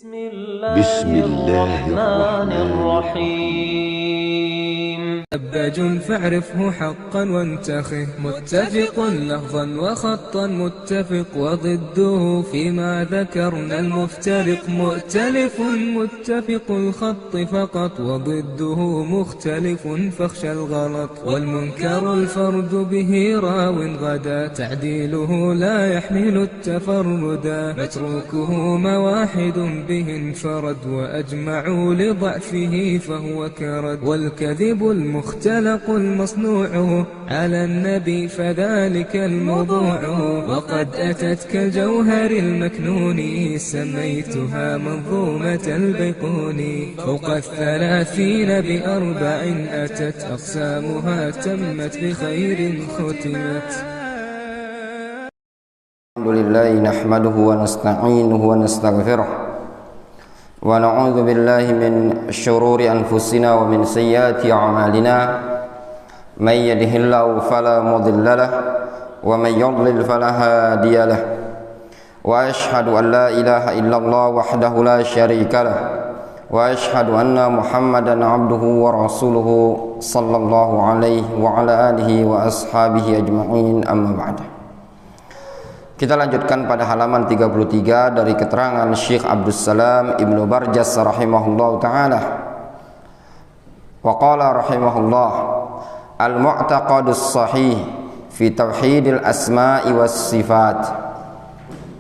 بسم الله الرحمن الرحيم. أبج فاعرفه حقا وانتخه، متفق لفظا وخطا متفق، وضده فيما ذكرنا المفترق، مؤتلف متفق الخط فقط، وضده مختلف فاخشى الغلط، والمنكر الفرد به راو غدا، تعديله لا يحمل التفردا، متروكه مواحد به انفرد، وأجمعوا لضعفه فهو كرد، والكذب المختلق المصنوع على النبي فذلك الموضوع، وقد أتت كالجوهر المكنون سميتها منظومة البيقوني، فوق 30 بأربع أتت أقسامها تمت بخير ختمت. الحمد لله نحمده ونستعينه ونستغفره ونعوذ بالله من شرور أنفسنا ومن سيئات أعمالنا، من يهده الله فلا مضل له ومن يضلل فلا هادي له، وأشهد أن لا إله إلا الله وحده لا شريك له، وأشهد أن محمدا عبده ورسوله صلى الله عليه وعلى آله وأصحابه أجمعين، أما بعد. Kita lanjutkan pada halaman 33 dari keterangan Syekh Abdus Salam Ibnu Barjas rahimahullah ta'ala. Wa qala rahimahullah, al-mu'taqadus sahih fi tauhidil asma'i was sifat.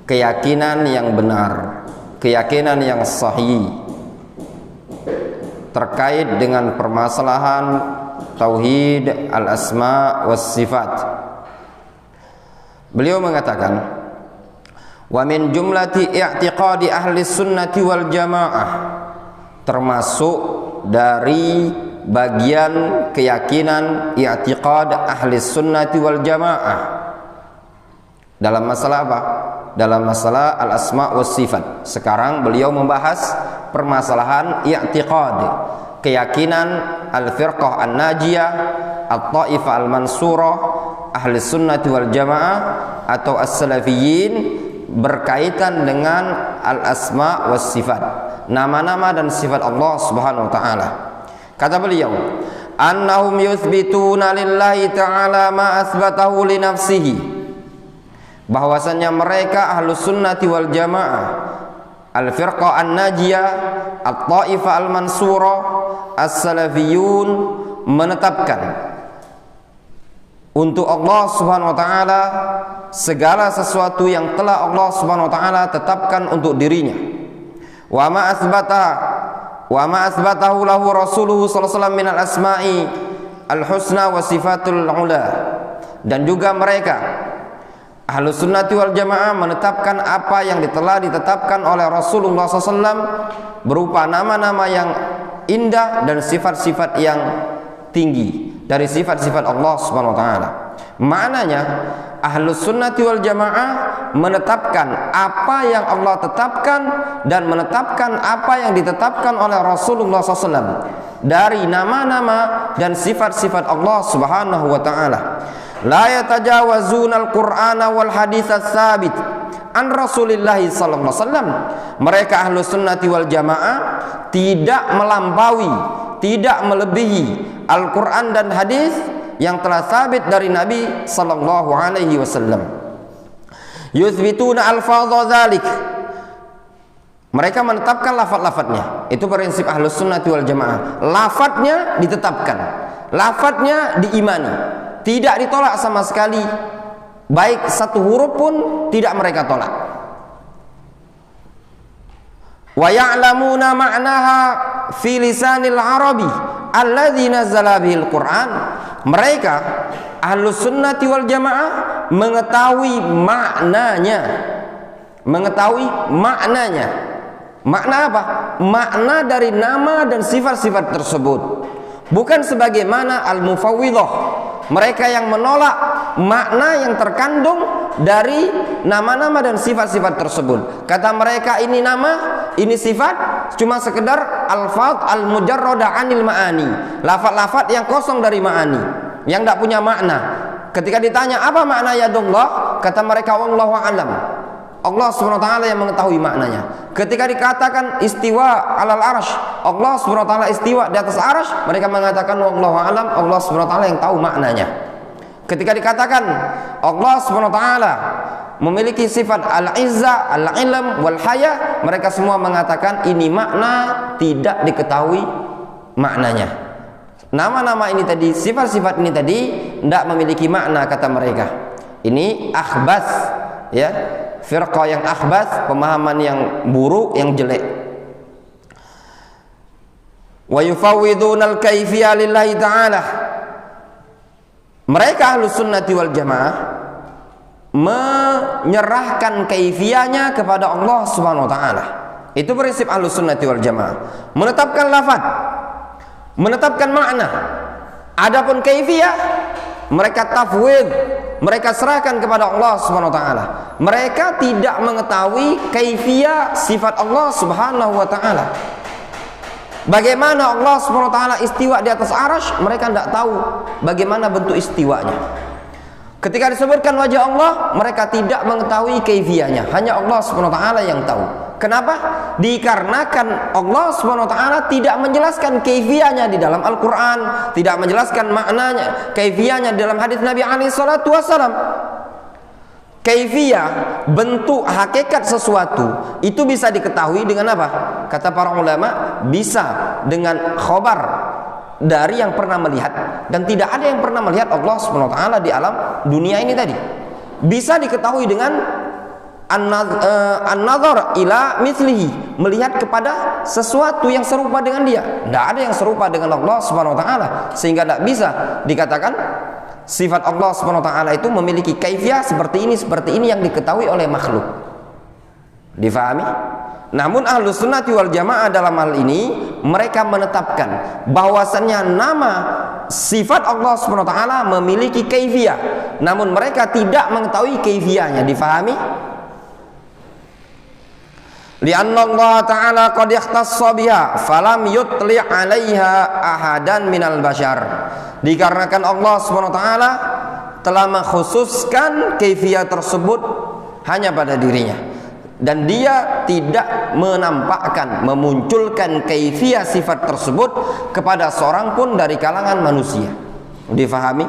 Keyakinan yang benar, keyakinan yang sahih terkait dengan permasalahan tauhid al-asma' was sifat. Beliau mengatakan, wa min jumlati i'tiqadi ahli sunnati wal jamaah, termasuk dari bagian keyakinan i'tiqad ahli sunnati wal jamaah dalam masalah apa? Dalam masalah al-asma was sifat. Sekarang beliau membahas permasalahan i'tiqad, keyakinan al-firqah an-najiyah, at-taifah al-mansurah, ahli sunnati wal jamaah atau as-salafiyin berkaitan dengan al-asma was sifat, nama-nama dan sifat Allah subhanahu wa ta'ala. Kata beliau, annahum yuthbituna lillahi ta'ala ma asbatahu li nafsihi, bahwasannya mereka ahlu sunnati wal jamaah, al-firqah an-najiyah, at-taifah al-mansurah, as-salafiyun menetapkan untuk Allah subhanahu wa ta'ala segala sesuatu yang telah Allah subhanahu wa ta'ala tetapkan untuk dirinya. Wa ma asbatahu lahu rasuluhu sallallahu alaihi wasallam minal asma'i al-husna wa sifatul ula. Dan juga mereka ahlu sunnati wal jamaah menetapkan apa yang telah ditetapkan oleh Rasulullah SAW berupa nama-nama yang indah dan sifat-sifat yang tinggi dari sifat-sifat Allah subhanahu wa ta'ala. Maknanya ahlus sunnati wal jamaah menetapkan apa yang Allah tetapkan dan menetapkan apa yang ditetapkan oleh Rasulullah SAW dari nama-nama dan sifat-sifat Allah subhanahu wa ta'ala. La yatajawazuna al-Qur'ana wal hadits ats-tsabit an Rasulillah sallallahu alaihi wasallam. Mereka ahlus sunnati wal jamaah tidak melampaui, tidak melebihi Al-Quran dan hadis yang telah sabit dari Nabi sallallahu alaihi wasallam. Yuthbituna alfadha dzalik, mereka menetapkan lafaz-lafaznya. Itu prinsip ahlus sunnati wal jamaah. Lafaznya ditetapkan, lafaznya diimani, tidak ditolak sama sekali, baik satu huruf pun tidak mereka tolak. Wa ya'lamuna ma'naha fi lisanil arabi alladzi nazzala bihil Qur'an. Mereka ahlus sunnati wal jamaah mengetahui maknanya. Mengetahui maknanya. Makna apa? Makna dari nama dan sifat-sifat tersebut. Bukan sebagaimana al-mufawwidhah, mereka yang menolak makna yang terkandung dari nama-nama dan sifat-sifat tersebut. Kata mereka ini nama, ini sifat, cuma sekedar alfaz al-mujarrada anil ma'ani, lafaz-lafaz yang kosong dari ma'ani, yang tidak punya makna. Ketika ditanya apa makna yadullah, kata mereka wallahu a'lam, Allah SWT yang mengetahui maknanya. Ketika dikatakan istiwa alal arsh, Allah SWT istiwa di atas arsh, mereka mengatakan wallahu alam, Allah SWT yang tahu maknanya. Ketika dikatakan Allah SWT memiliki sifat al-izzah, al-ilm, wal-haya, mereka semua mengatakan ini makna tidak diketahui maknanya. Nama-nama ini tadi, sifat-sifat ini tadi tidak memiliki makna kata mereka. Ini akhbas, ya, firqah yang akhbas, pemahaman yang buruk, yang jelek. Wa yufawwiduna al-kaifiyah lillahi ta'ala. Mereka Ahlus Sunnati wal Jamaah menyerahkan kaifiyahnya kepada Allah Subhanahu wa taala. Itu prinsip Ahlus Sunnati wal Jamaah. Menetapkan lafaz, menetapkan makna. Adapun kaifiyah mereka tafwid, mereka serahkan kepada Allah Subhanahu wa taala. Mereka tidak mengetahui kaifiyah sifat Allah Subhanahu wa taala. Bagaimana Allah Subhanahu wa taala istiwa di atas arasy, mereka tidak tahu bagaimana bentuk istiwanya. Ketika disebutkan wajah Allah, mereka tidak mengetahui kaifiyahnya. Hanya Allah Subhanahu wa taala yang tahu. Kenapa? Dikarenakan Allah Subhanahu wa taala tidak menjelaskan kaifiyahnya di dalam Al-Qur'an, tidak menjelaskan maknanya, kaifiyahnya di dalam hadis Nabi alaihi salatu wasallam. Kaifiyah, bentuk hakikat sesuatu itu bisa diketahui dengan apa? Kata para ulama, bisa dengan khobar dari yang pernah melihat, dan tidak ada yang pernah melihat Allah Subhanahu wa taala di alam dunia ini tadi. Bisa diketahui dengan an-nazar ila mithlihi, melihat kepada sesuatu yang serupa dengan dia. Tidak ada yang serupa dengan Allah Subhanahu wa taala, sehingga tidak bisa dikatakan sifat Allah Subhanahu wa taala itu memiliki kaifiyah seperti ini yang diketahui oleh makhluk. Difahami? Namun Ahlus Sunnati wal Jamaah dalam hal ini mereka menetapkan bahwasannya nama sifat Allah Subhanahu wa taala memiliki kaifiyah, namun mereka tidak mengetahui kaifiyahnya. Difahami? Lianna Allah Ta'ala qad ikhtassa biha falam yutli' 'alaiha ahadan minal bashar. Dikarenakan Allah Subhanahu wa taala telah mengkhususkan kaifiyah tersebut hanya pada dirinya, dan dia tidak menampakkan, memunculkan kaifiyah sifat tersebut kepada seorang pun dari kalangan manusia. Difahami?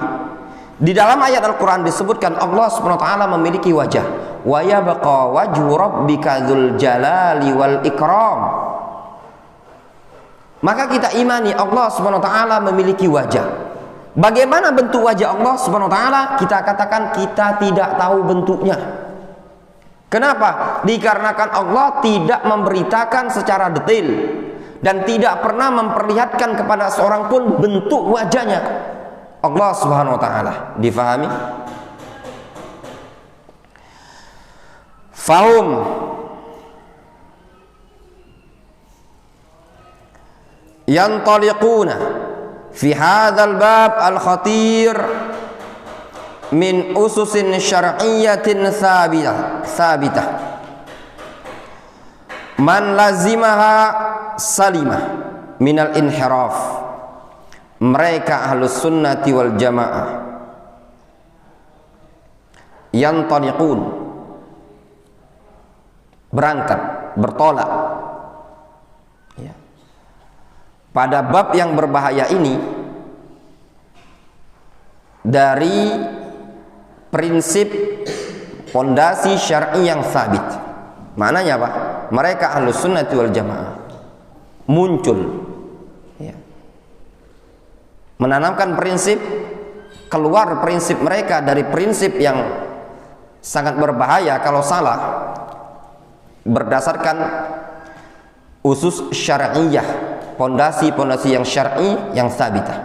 Di dalam ayat Al-Quran disebutkan Allah Subhanahu wa taala memiliki wajah. Wa yabqa wajhu rabbika dzul jalali wal ikram. Maka kita imani Allah Subhanahu wa taala memiliki wajah. Bagaimana bentuk wajah Allah Subhanahu wa taala? Kita katakan kita tidak tahu bentuknya. Kenapa? Dikarenakan Allah tidak memberitakan secara detail dan tidak pernah memperlihatkan kepada seorang pun bentuk wajahnya Allah Subhanahu wa taala. Difahami? Fahum yantaliquna fi hadzal bab al-khatir min ususin syar'iyyatin thabitah man lazimaha salimah minal inhiraf. Mereka Ahlus Sunnati wal Jamaah yantaliqun, berangkat, bertolak, ya, pada bab yang berbahaya ini dari prinsip fondasi syar'i yang sabit. Maknanya apa? Mereka Ahlus Sunnati wal Jamaah muncul, ya, menanamkan prinsip, keluar prinsip mereka dari prinsip yang sangat berbahaya kalau salah, berdasarkan usus syar'iyah, pondasi-pondasi yang syar'i yang sabitah.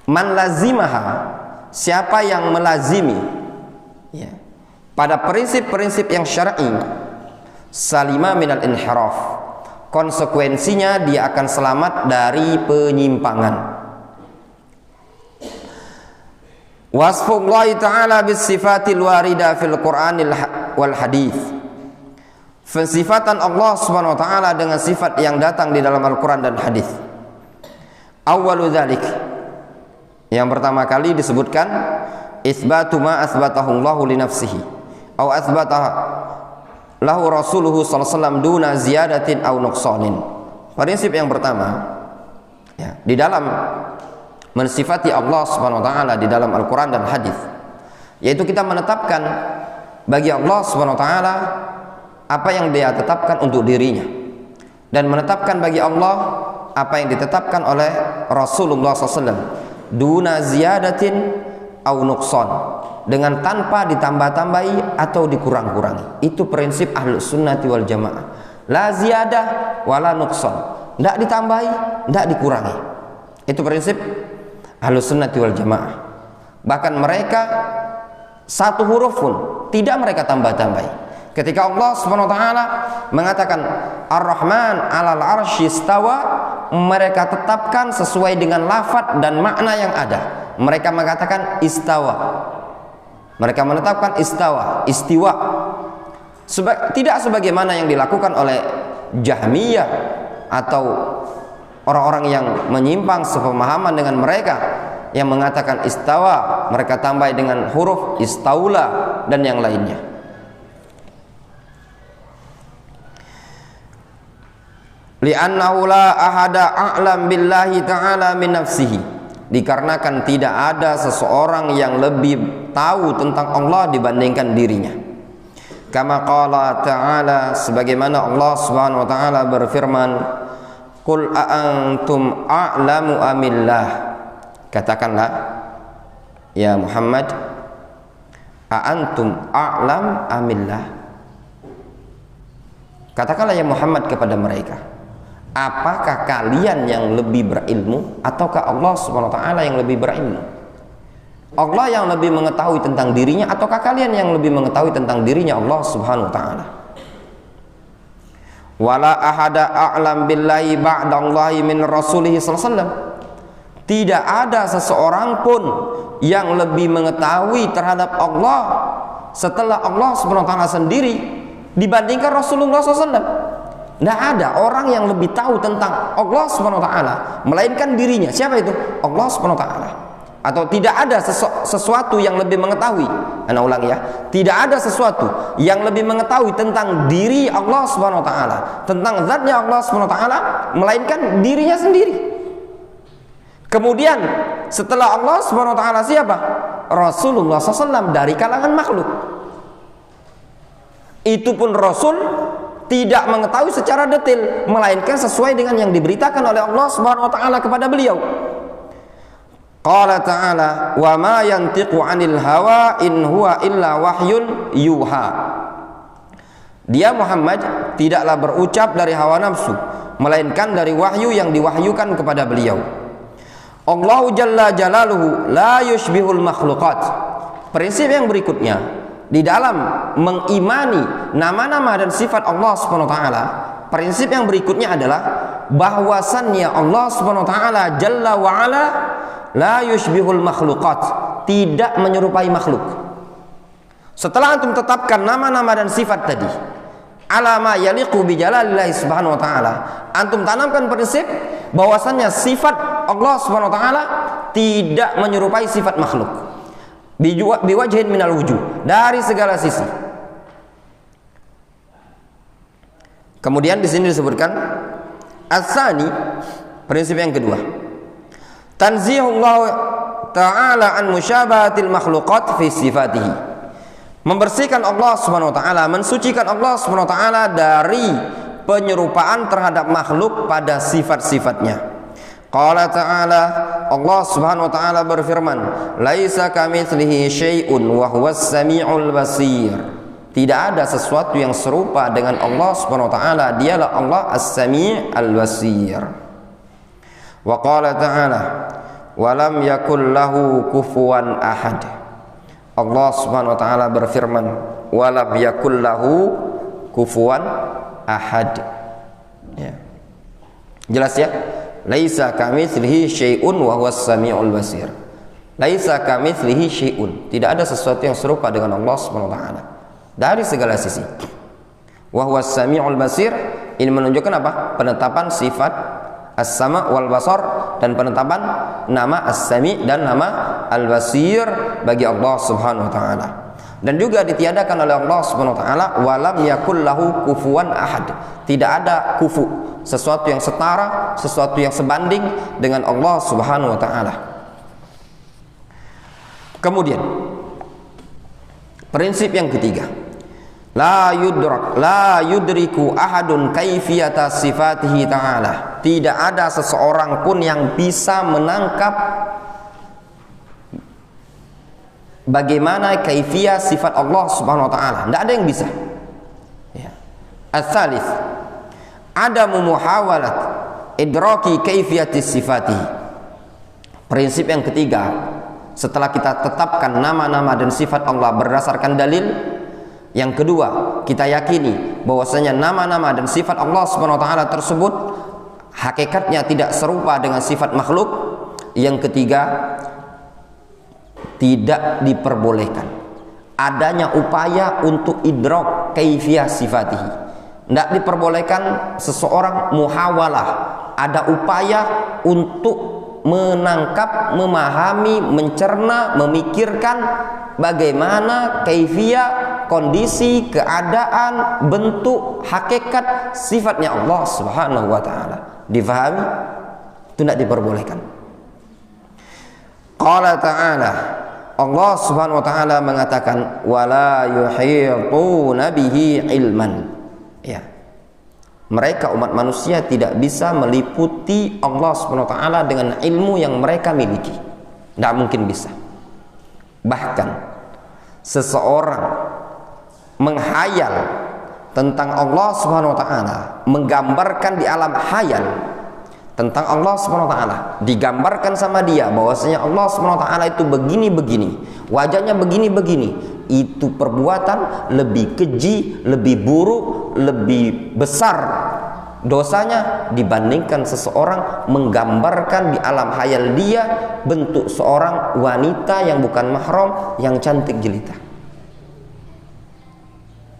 Man lazimaha, siapa yang melazimi, ya, pada prinsip-prinsip yang syar'i, salima minal inhiraf, konsekuensinya dia akan selamat dari penyimpangan. Wasfullahi ta'ala bisifatil warida fil Qur'anil wal hadith, pensifatan Allah Subhanahu wa taala dengan sifat yang datang di dalam Al-Qur'an dan hadis. Awwalu dzalik, yang pertama kali disebutkan isbatu ma asbatahu Allahu li nafsihi, atau asbataha lahu rasuluhu sallallahu alaihi wasallam duna ziyadatin aw nuqsanin. Prinsip yang pertama, ya, di dalam mensifati Allah Subhanahu wa taala di dalam Al-Qur'an dan hadis, yaitu kita menetapkan bagi Allah Subhanahu wa taala apa yang Dia tetapkan untuk dirinya, dan menetapkan bagi Allah apa yang ditetapkan oleh Rasulullah SAW duna ziyadatin au nuqsan, dengan tanpa ditambah-tambahi atau dikurang-kurangi. Itu prinsip Ahlus Sunnati wal Jamaah. La ziyadah wala nuqsan, tidak ditambahi, tidak dikurangi. Itu prinsip Ahlus Sunnati wal Jamaah. Bahkan mereka satu huruf pun tidak mereka tambah-tambahi. Ketika Allah Subhanahu wa taala mengatakan Ar-Rahman 'alal 'arsy istawa, mereka tetapkan sesuai dengan lafaz dan makna yang ada. Mereka mengatakan istawa. Mereka menetapkan istawa, istiwa. Tidak sebagaimana yang dilakukan oleh Jahmiyah atau orang-orang yang menyimpang sepemahaman dengan mereka yang mengatakan istawa, mereka tambah dengan huruf istaula dan yang lainnya. Li'annahu la ahada a'lam billahi ta'ala min nafsihi, dikarenakan tidak ada seseorang yang lebih tahu tentang Allah dibandingkan dirinya. Kama qala ta'ala, sebagaimana Allah Subhanahu wa taala berfirman, qul a'antum a'lamu amillah, katakanlah ya Muhammad, a'antum a'lam amillah, katakanlah ya Muhammad kepada mereka, apakah kalian yang lebih berilmu ataukah Allah Subhanahu wa taala yang lebih berilmu? Allah yang lebih mengetahui tentang dirinya ataukah kalian yang lebih mengetahui tentang dirinya Allah Subhanahu wa taala? Wala ahada a'lam billahi ba'dallahi min rasulih sallallahu alaihi wasallam. Tidak ada seseorang pun yang lebih mengetahui terhadap Allah setelah Allah Subhanahu wa taala sendiri dibandingkan Rasulullah SAW. Tidak ada orang yang lebih tahu tentang Allah Subhanahu wa taala melainkan dirinya. Siapa itu? Allah Subhanahu wa taala. Atau tidak ada sesuatu yang lebih mengetahui. Ana ulang ya, tidak ada sesuatu yang lebih mengetahui tentang diri Allah Subhanahu wa taala, tentang zatnya Allah Subhanahu wa taala melainkan dirinya sendiri. Kemudian setelah Allah Subhanahu wa taala siapa? Rasulullah SAW dari kalangan makhluk. Itu pun Rasul tidak mengetahui secara detail, melainkan sesuai dengan yang diberitakan oleh Allah Subhanahu wa taala kepada beliau. Qala ta'ala, wa ma yantiqu 'anil hawa in huwa illa wahyun yuha. Dia Muhammad tidaklah berucap dari hawa nafsu, melainkan dari wahyu yang diwahyukan kepada beliau. Allahu jalla jalaluhu la yushbihul makhluqat. Prinsip yang berikutnya di dalam mengimani nama-nama dan sifat Allah Subhanahu wa taala, prinsip yang berikutnya adalah bahwasannya Allah Subhanahu wa taala jalla wa ala la yushbihul makhluqat, tidak menyerupai makhluk. Setelah antum tetapkan nama-nama dan sifat tadi ala ma yaliqu bi jalalillahi subhanahu wa ta'ala, antum tanamkan prinsip bahwasannya sifat Allah Subhanahu wa taala tidak menyerupai sifat makhluk biwajhin minal wujuh, dari segala sisi. Kemudian di sini disebutkan as-sani, prinsip yang kedua, tanzihullah ta'ala an musyabahatil makhluqat fi sifatihi, membersihkan Allah Subhanahu wa taala, mensucikan Allah Subhanahu wa taala dari penyerupaan terhadap makhluk pada sifat-sifatnya. Qala ta'ala, Allah Subhanahu wa taala berfirman, laisa kamitslihi syai'un wa huwas samiul basir. Tidak ada sesuatu yang serupa dengan Allah Subhanahu wa taala, dialah Allah as-sami' al-basir. Wa qala ta'ala, wa lam yakul lahu kufuwan ahad. Allah Subhanahu wa taala berfirman, wa lam yakul lahu kufuwan ahad. Ya. Jelas ya? Laisa kamitslihi syai'un wa huwas samiul basir. Laisa kamitslihi syai'un, tidak ada sesuatu yang serupa dengan Allah Subhanahu wa taala dari segala sisi. Wa huwas samiul basir, ini menunjukkan apa? Penetapan sifat as-sama' wal basar dan penetapan nama as-sami' dan nama al-basir bagi Allah Subhanahu wa taala. Dan juga ditiadakan oleh Allah Subhanahu wa taala, walam yakul lahu kufuwan ahad. Tidak ada kufu, sesuatu yang setara, sesuatu yang sebanding dengan Allah Subhanahu wa taala. Kemudian prinsip yang ketiga, la yudriku ahadun kaifiyata sifatihi ta'ala. Tidak ada seseorang pun yang bisa menangkap bagaimana kaifiyah sifat Allah Subhanahu wa taala. Tidak ada yang bisa. Ya. Ats-tsalits, adamu muhawalat idraki kaifiyati sifatihi. Prinsip yang ketiga, setelah kita tetapkan nama-nama dan sifat Allah berdasarkan dalil, yang kedua, kita yakini bahwasanya nama-nama dan sifat Allah Subhanahu wa taala tersebut hakikatnya tidak serupa dengan sifat makhluk. Yang ketiga, tidak diperbolehkan adanya upaya untuk idrak kaifiyah sifatihi. Tidak diperbolehkan seseorang muhawalah, ada upaya untuk menangkap, memahami, mencerna, memikirkan bagaimana kaifiyah, kondisi, keadaan, bentuk, hakikat sifatnya Allah Subhanahu wa taala. Difahami? Itu tidak diperbolehkan. Qala ta'ala, Allah Subhanahu wa taala mengatakan, wala yuhituna bihi ilman. Ya. Mereka umat manusia tidak bisa meliputi Allah Subhanahu wa taala dengan ilmu yang mereka miliki. Tidak mungkin bisa. Bahkan seseorang menghayal tentang Allah Subhanahu wa taala, menggambarkan di alam hayal tentang Allah Subhanahu wa taala, digambarkan sama dia bahwasanya Allah Subhanahu wa taala itu begini-begini, wajahnya begini-begini, itu perbuatan lebih keji, lebih buruk, lebih besar dosanya dibandingkan seseorang menggambarkan di alam hayal dia bentuk seorang wanita yang bukan mahram yang cantik jelita.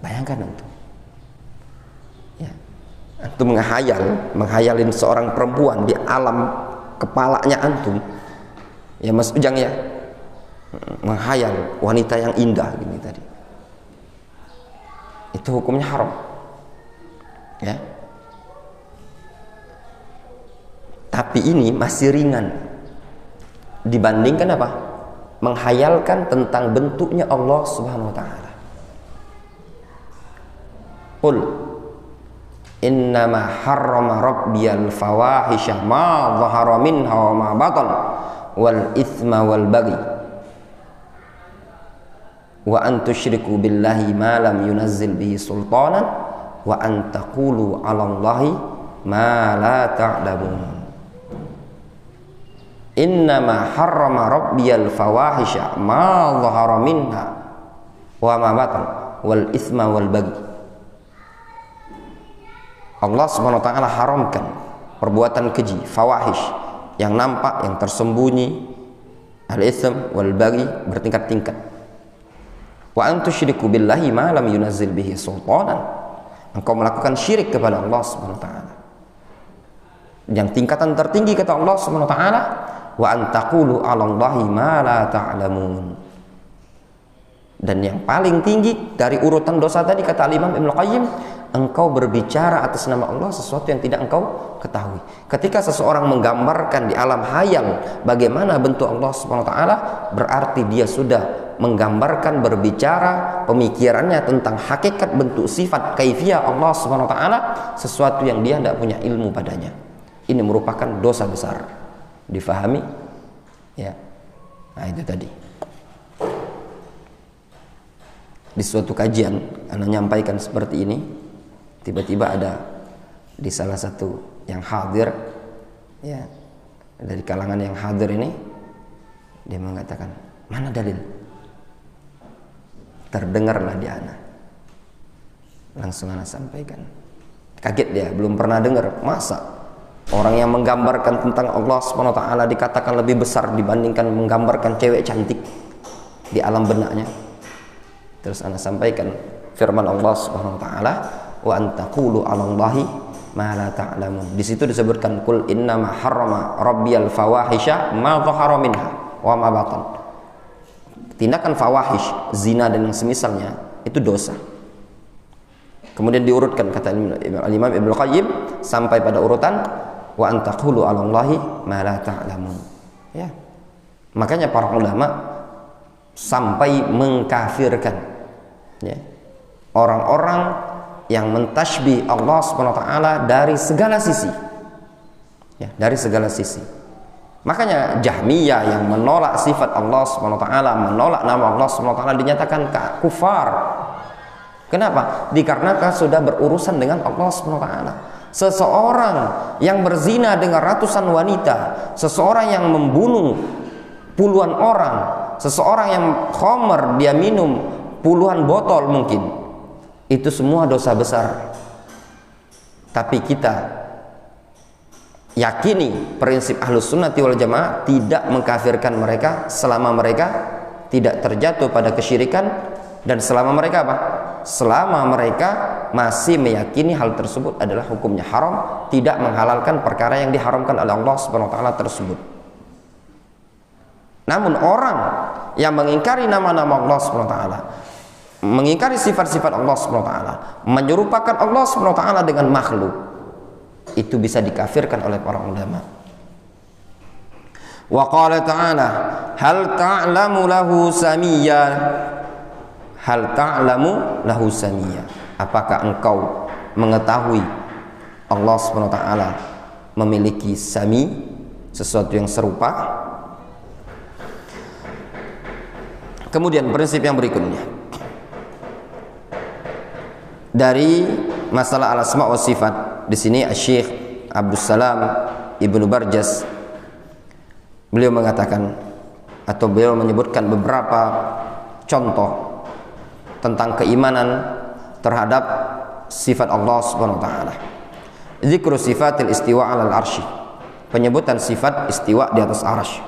Bayangkan itu. Antum menghayalin seorang perempuan di alam kepalanya antum, ya Mas Ujang ya, menghayal wanita yang indah gini tadi, itu hukumnya haram, ya. Tapi ini masih ringan dibandingkan apa? Menghayalkan tentang bentuknya Allah Subhanahu wa taala. Qul innama harrama rabbiyal fawahisha ma dhahara minha wa ma batan wal ithma wal baghi wa an tusyriku billahi ma lam yunazzil bihi sultanan wa an taqulu 'ala Allahi ma la ta'lamun. Innama harrama rabbiyal fawahisha ma dhahara minha wa ma batan wal ithma wal baghi. Allah Subhanahu wa taala haramkan perbuatan keji, fawahish, yang nampak, yang tersembunyi, al-itsm wal baghi, bertingkat-tingkat. Wa an tusyriku billahi ma lam yunazzil bihi sultanan. Engkau melakukan syirik kepada Allah Subhanahu wa taala. Yang tingkatan tertinggi kata Allah Subhanahu wa taala, wa an taqulu 'ala Allahi ma la ta'lamun. Dan yang paling tinggi dari urutan dosa tadi kata Imam Ibnu Qayyim, engkau berbicara atas nama Allah sesuatu yang tidak engkau ketahui. Ketika seseorang menggambarkan di alam hayal bagaimana bentuk Allah Subhanahu wa taala, berarti dia sudah menggambarkan, berbicara, pemikirannya tentang hakikat bentuk sifat kaifiyah Allah Subhanahu wa taala, sesuatu yang dia tidak punya ilmu padanya. Ini merupakan dosa besar. Difahami? Ya. Nah, itu tadi. Di suatu kajian Anda nyampaikan seperti ini, tiba-tiba ada di salah satu yang hadir, ya, dari kalangan yang hadir ini, dia mengatakan, mana dalil? Terdengarlah di ana. Langsung ana sampaikan. Kaget dia, belum pernah dengar. Masa orang yang menggambarkan tentang Allah Subhanahu wa taala dikatakan lebih besar dibandingkan menggambarkan cewek cantik di alam benaknya? Terus ana sampaikan firman Allah Subhanahu wa taala, wa antaqulu 'ala Allahi ma la ta'lamun. Di situ disebutkan qul innama harrama rabbiyal fawahisha ma dhahara minha wa ma batan. tindakan fawahish, zina dan yang semisalnya itu dosa. Kemudian diurutkan kata Imam Ibnu Qayyim sampai pada urutan wa an taqulu 'alallahi ma la ta'lamun. Ya. Makanya para ulama sampai mengkafirkan ya, orang-orang yang mentasbih Allah Subhanahu wa taala dari segala sisi. Ya, dari segala sisi. Makanya Jahmiyah yang menolak sifat Allah Subhanahu wa taala, menolak nama Allah Subhanahu wa taala dinyatakan kufar. Kenapa? Dikarenakan sudah berurusan dengan Allah Subhanahu wa taala. Seseorang yang berzina dengan ratusan wanita, seseorang yang membunuh puluhan orang, seseorang yang khamr dia minum puluhan botol mungkin, itu semua dosa besar. Tapi kita yakini prinsip Ahlus Sunnati wal Jamaah tidak mengkafirkan mereka selama mereka tidak terjatuh pada kesyirikan, dan selama mereka apa? Selama mereka masih meyakini hal tersebut adalah hukumnya haram, tidak menghalalkan perkara yang diharamkan oleh Allah Subhanahu wa taala tersebut. Namun orang yang mengingkari nama-nama Allah Subhanahu wa taala, mengingkari sifat-sifat Allah Subhanahu wa taala, menyerupakan Allah Subhanahu wa taala dengan makhluk, itu bisa dikafirkan oleh para ulama. Wa qala ta'ala hal ta'lamu lahu samiyya, hal ta'lamu lahu samiyya, apakah engkau mengetahui Allah Subhanahu wa taala memiliki sami, sesuatu yang serupa. Kemudian prinsip yang berikutnya dari masalah al-asma wa sifat, di sini Syekh Abdul Salam Ibnu Barjas beliau mengatakan atau beliau menyebutkan beberapa contoh tentang keimanan terhadap sifat Allah Subhanahu wa taala. Zikru sifatil istiwa 'alal arsy, penyebutan sifat istiwa di atas arsy.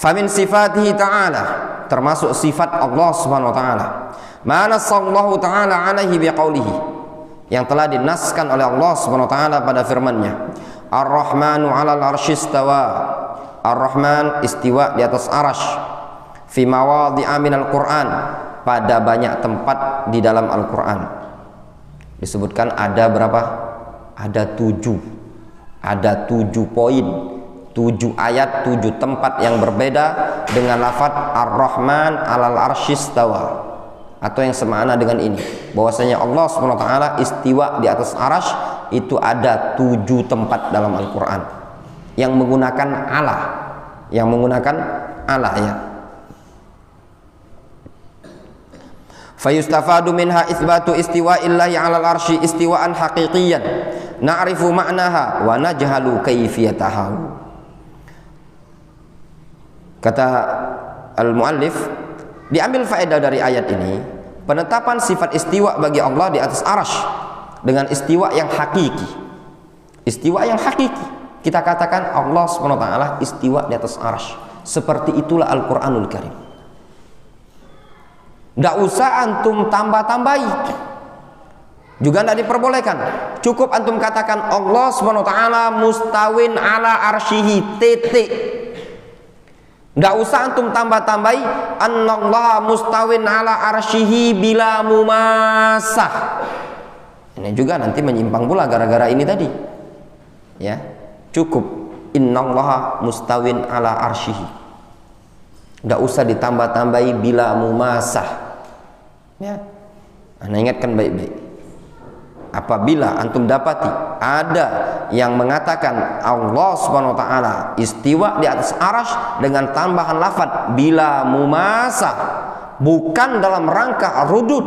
Famin sifatihi ta'ala, termasuk sifat Allah Subhanahu wa taala, ma nasallahu ta'ala alaihi biqaulihi, yang telah dinaskan oleh Allah Subhanahu wa taala pada firman-Nya, Ar-Rahmanu 'alal arsy istawa, Ar-Rahman istiwa di atas arsy, fi mawadhi'a minal Qur'an, pada banyak tempat di dalam Al-Quran. Disebutkan ada berapa? Ada 7. Ada 7 poin, 7 ayat, 7 tempat yang berbeda dengan lafaz Ar-Rahman 'alal arsy istawa, atau yang semakna dengan ini, bahwasanya Allah Subhanahu wa taala istiwa di atas arsy itu ada 7 tempat dalam Al-Quran yang menggunakan Allah, yang menggunakan Allah ya. Fayustafadu minha itsbatu istiwa'illahi 'alal arsy istiwa'an haqiqiyan na'rifu ma'naha wa najhalu kayfiyataha. Kata al-muallif, diambil faedah dari ayat ini penetapan sifat istiwa bagi Allah di atas arsy dengan istiwa yang hakiki. Istiwa yang hakiki, kita katakan Allah Subhanahu wa taala istiwa di atas arsy. Seperti itulah Al-Qur'anul Karim. Tidak usah antum tambah-tambahi, juga tidak diperbolehkan. Cukup antum katakan Allah Subhanahu wa taala mustawin ala arsyihi, titik. Tidak usah antum tambah-tambahi annallaha mustawin ala arsyihi bila mumasah. Ini juga nanti menyimpang pula gara-gara ini tadi. Ya, cukup innallaha mustawin ala arsyihi. Tidak usah ditambah-tambahi bila mumasah. Ya, Anda ingatkan baik-baik. Apabila antum dapati ada yang mengatakan Allah Subhanahu wa taala istiwa di atas arsy dengan tambahan lafaz bila mumasah, bukan dalam rangka rudud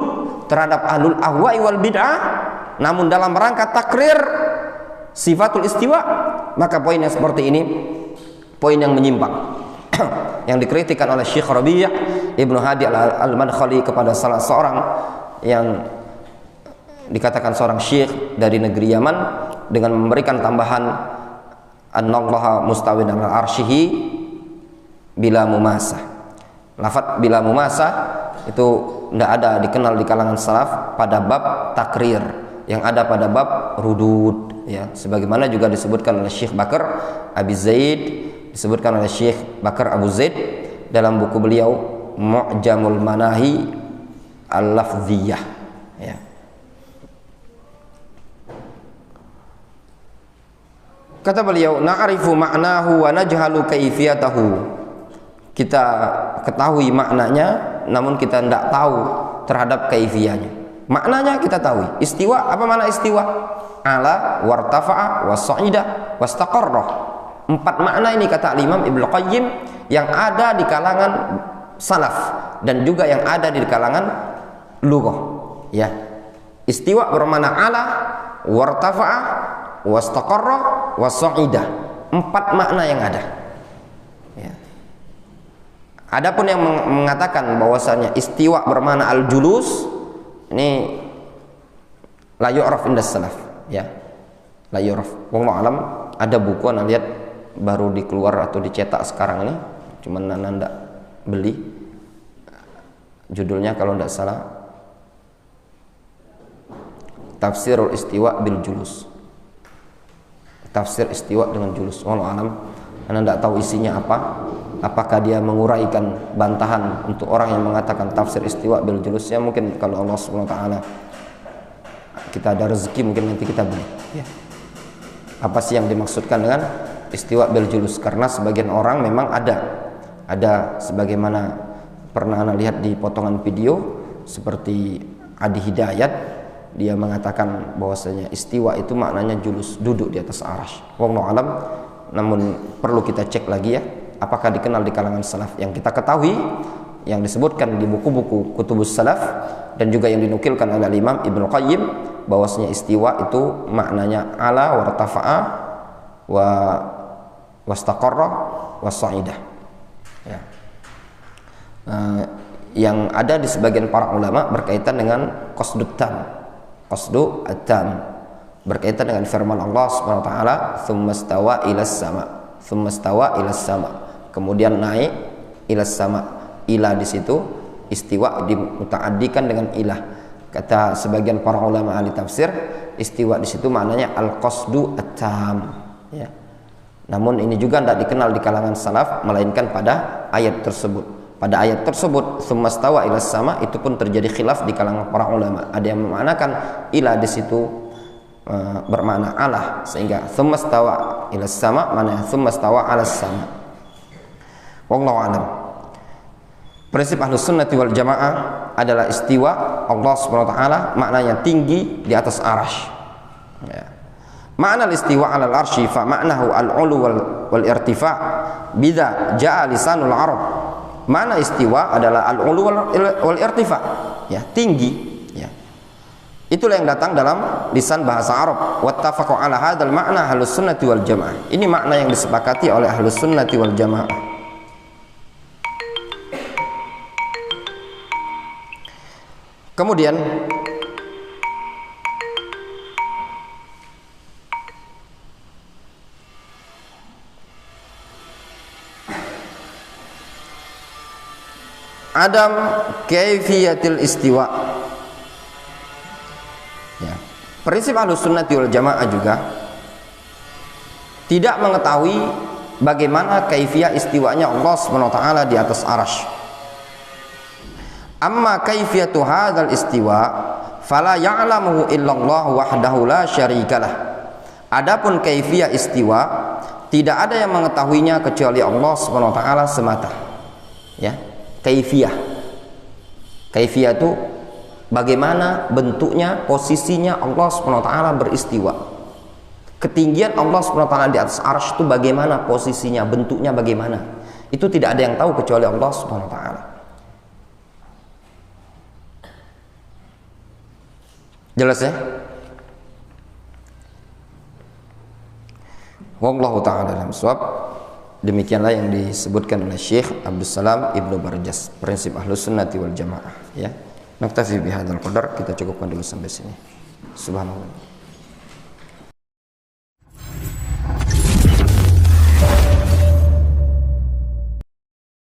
terhadap ahlul ahwa'i wal bid'ah, namun dalam rangka takrir sifatul istiwa, maka poin yang seperti ini poin yang menyimpang. Yang dikritikkan oleh Syekh Rabi' Ibnu Hadi Al-Madkhali kepada salah seorang yang dikatakan seorang syekh dari negeri Yaman dengan memberikan tambahan annallaha mustawin 'ala arsyihi bila mumasah. Lafaz bila mumasah itu tidak ada dikenal di kalangan salaf pada bab takrir, yang ada pada bab rudud ya, sebagaimana juga disebutkan oleh Syekh Bakar Abi Zaid, disebutkan oleh Syekh Bakar Abu Zaid dalam buku beliau Mu'jamul Manahi Al-Lafziyah, ya. Kata beliau, na'rifu ma'nahu wa najhalu kaifiyatahu. Kita ketahui maknanya, namun kita tidak tahu terhadap kaifiyahnya. Maknanya kita tahu. Istiwa, apa makna istiwa? Ala, wartafa'a, wasa'ida, wastaqarrah. 4 makna ini kata Imam Ibnu Qayyim yang ada di kalangan salaf dan juga yang ada di kalangan lughah, ya. Istiwa bermakna ala, wartafa'a, wastaqarra, wasa'ida. 4 makna yang ada, ya. Adapun yang mengatakan bahwasanya istiwa bermakna al-julus, ini la yu'raf indas salaf, ya. La yu'raf. Wallahu alam, ada buku anda lihat baru dikeluar atau dicetak sekarang ini, cuman anda beli. Judulnya kalau tidak salah Tafsirul Istiwa bil Julus. Tafsir istiwa dengan julus. Wallahu alam. Anda tidak tahu isinya apa. Apakah dia menguraikan bantahan untuk orang yang mengatakan tafsir istiwa bil julus? Ya mungkin kalau Allah Subhanahu wa taala kita ada rezeki mungkin nanti kita beli, ya. Apa sih yang dimaksudkan dengan istiwa bil julus? Karena sebagian orang memang ada sebagaimana pernah Anda lihat di potongan video seperti Adi Hidayat, dia mengatakan bahwasanya istiwa itu maknanya julus, duduk di atas arasy. Wallahu alam. Namun perlu kita cek lagi, ya, apakah dikenal di kalangan salaf. Yang kita ketahui yang disebutkan di buku-buku kutubus salaf dan juga yang dinukilkan oleh Imam Ibnu Qayyim bahwasanya istiwa itu maknanya ala, wartafa'a, wastaqarra, wasaidah, ya. Yang ada di sebagian para ulama berkaitan dengan qasdut tam, berkaitan dengan firman Allah Subhanahu wa taala, "Tsummastawa ilas sama", kemudian naik ilas sama. Ilah di situ istiwa dimutaaddikan dengan ilah. Kata sebagian para ulama ahli tafsir, istiwa di situ maknanya al-qasdu at-tam, ya. Namun ini juga tidak dikenal di kalangan salaf melainkan pada ayat tersebut. Pada ayat tersebut, "Tsummastawa ilas sama", itu pun terjadi khilaf di kalangan para ulama. Ada yang memmaknakan ilah di situ bermakna Allah, sehingga tsummastawa ilas sama maknanya tsummastawa alas sama. Wallahu alam. Prinsip Ahlus Sunnah wal Jamaah adalah istiwa Allah Subhanahu wa taala maknanya tinggi di atas arasy, ya. Makna istiwa 'alal arsy fa ma'nahu al-'ulu wal irtifa' bidza ja'a lisanul arab. Makna istiwa adalah al-'ulu wal irtifa', ya, tinggi, ya. Itulah yang datang dalam lisan bahasa Arab. Wattafaqu 'ala hadzal ma'na Ahlus Sunnah wal Jamaah. Ini makna yang disepakati oleh Ahlus Sunnah wal Jamaah. Kemudian adam kaifiyatil istiwa, ya. Prinsip Ahlus Sunnah wal Jamaah juga tidak mengetahui bagaimana kaifiyah istiwanya Allah Subhanahu wa taala di atas arasy. Amma kaifiyatu hadzal istiwa fala ya'lamuhu illallah wahdahu la syarikalah. Adapun kaifiyah istiwa tidak ada yang mengetahuinya kecuali Allah Subhanahu wa taala semata, ya. Kaifiyah itu bagaimana bentuknya, posisinya Allah Subhanahu wa taala beristiwa. Ketinggian Allah Subhanahu wa taala di atas arsy itu bagaimana posisinya, bentuknya bagaimana, itu tidak ada yang tahu kecuali Allah Subhanahu wa taala. Jelas, ya? Wallahu ta'ala alam shawab. Demikianlah yang disebutkan oleh Syekh Abdus Salam Ibnu Barjas, prinsip Ahlus Sunnah wal Jamaah, ya. Naktafi bihadzal qadar, kita cukupkan dulu sampai sini. Subhanallah.